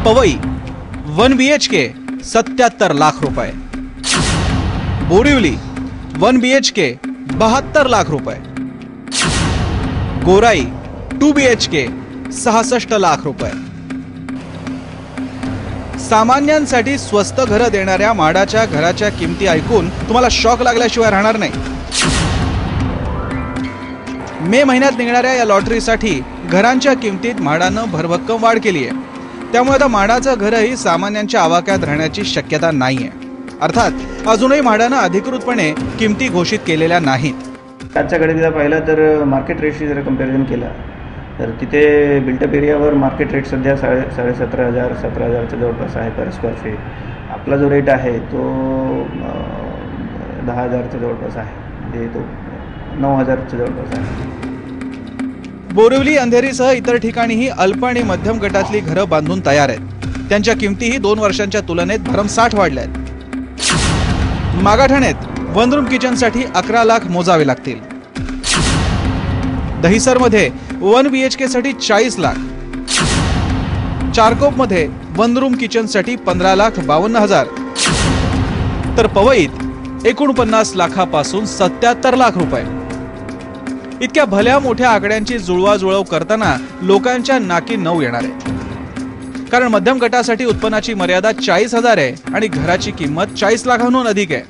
Powai 1 BHK 77 lakh रुपये, Borivali 1 BHK 72 lakh रुपये, गोराई 2 BHK 66 लाख रुपये। सामान्यांसाठी स्वस्त घरं देणाऱ्या म्हाडाच्या घराच्या किमती ऐकून तुम्हाला शॉक लागल्याशिवाय राहणार नाही। मे महिन्यात निघणाऱ्या या लॉटरीसाठी घरांच्या किमतीत म्हाडानं भरभक्कम वाढ केली आहे। त्यामुळे आता म्हाडाचं घरही सामान्यांच्या आवाक्यात राहण्याची शक्यता नाहीये। अर्थात अजूनही म्हाडानं अधिकृतपणे किमती घोषित केलेल्या नाहीत। आजच्या घडीला पाहिलं तर मार्केट रेटशी जर कंपॅरिझन केलं तर तिथे बिल्टअप एरियावर मार्केट रेट सध्या 17,500 17,000च्या जवळपास आहे पर स्क्वेअर फीट। आपला जो रेट आहे तो 10,000च्या जवळपास आहे, म्हणजे तो 9,000च्या जवळपास आहे। बोरिवली अंधेरीसह इतर ठिकाणीही अल्प आणि मध्यम गटातली घरं बांधून तयार आहेत। त्यांच्या किमतीही 2 वर्षांच्या तुलनेत भरमसाठ वाढल्या आहेत। मागाठाण्यात 1 रूम किचनसाठी 11 लाख मोजावे लागतील। दहिसरमध्ये 1 BHK साठी 40 लाख, चारकोपमध्ये 1 रूम किचनसाठी 15,52,000, तर पवईत 49 लाखापासून 77 लाख रुपये। इतक्या भल्या मोठ्या आकड्यांची जुळवाजुळव करताना लोकांच्या नाकी नऊ येणार आहे। कारण मध्यम गटासाठी उत्पन्नाची मर्यादा 40,000 आहे आणि घराची किंमत 40 लाखांहून अधिक आहे।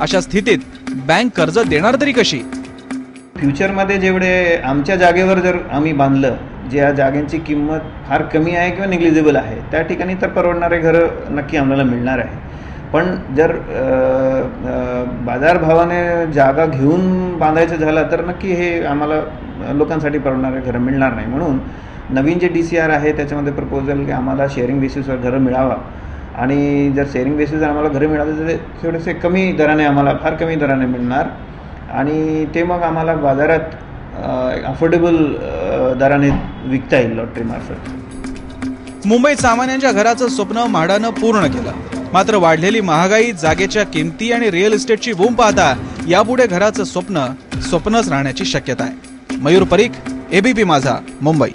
अशा स्थितीत बँक कर्ज देणार तरी कशी? फ्युचरमध्ये जेवढे आमच्या जागेवर जर आम्ही बांधलं, ज्या जागांची किंमत फार कमी आहे किंवा निग्लिजिबल आहे, त्या ठिकाणी तर परवडणारे घरं नक्की आम्हाला मिळणार आहे। पण जर बाजारभावाने जागा घेऊन बांधायचं झालं तर नक्की हे आम्हाला लोकांसाठी परवडणारे घरं मिळणार नाही। म्हणून नवीन जे DCR आहे त्याच्यामध्ये प्रपोजल की आम्हाला शेअरिंग बेसिसवर घरं मिळावा, आणि जर शेअरिंग बेसिसवर आम्हाला घरं मिळालं तर थोडेसे कमी दराने, आम्हाला फार कमी दराने मिळणार, आणि ते मग आम्हाला बाजारात अफोर्डेबल दराने विकता येईल लॉटरीमार्फत। मुंबईत सामान्यांच्या घराचं स्वप्न म्हाडानं पूर्ण केलं, मात्र वाढलेली महागाई, जागेच्या किमती आणि रिअल इस्टेटची बूम पाहता यापुढे घराचं स्वप्नच राहण्याची शक्यता आहे। मयूर परीख, ABP माझा, मुंबई।